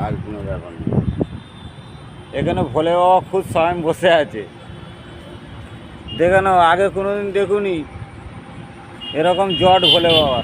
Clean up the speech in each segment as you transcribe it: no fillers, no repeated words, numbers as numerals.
আর কোনো ব্যাপার নেই। এখানে ভোলে বাবা খুব স্বয়ং বসে আছে, দেখে নাও। আগে কোনোদিন দেখুনি এরকম জট ভোলে বাবা।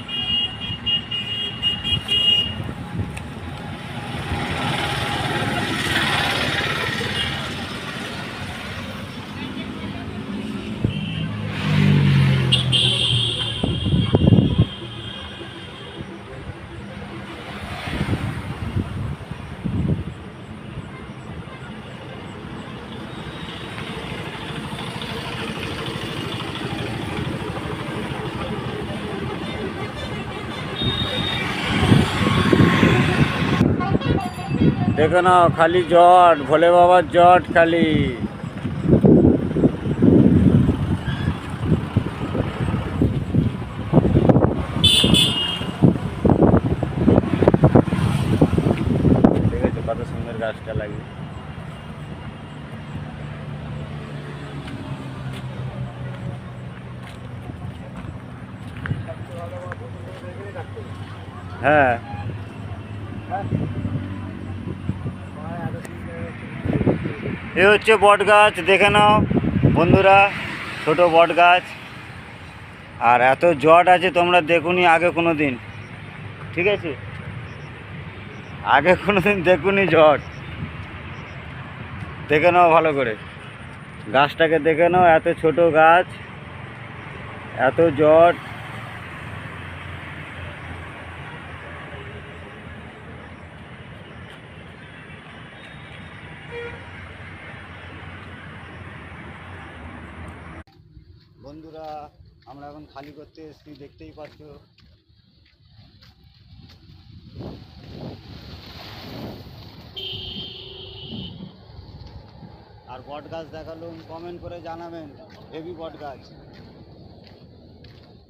দেখে নাও খালি জট, ভোলে বাবার জট খালি। ঠিক আছে, কত সুন্দর গাছটা লাগে। হ্যাঁ, এ হচ্ছে বট গাছ, দেখে নাও বন্ধুরা, ছোট বট গাছ। আর এত জট আছে তোমরা দেখুনি আগে কোনো দিন, ঠিক আছে? আগে কোনো দিন দেখুনি জট। দেখে নাও ভালো করে গাছটাকে, দেখে নাও এত ছোট গাছ, এত জট। বন্ধুরা, আমরা এখন খালি করতে এসেছি, দেখতেই পাচ্ছ। আর বট গাছ দেখালুম, কমেন্ট করে জানাবেন। হেভি বট গাছ,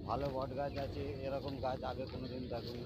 ভালো বট গাছ আছে, এরকম গাছ আগে কোনো দিন দেখুন।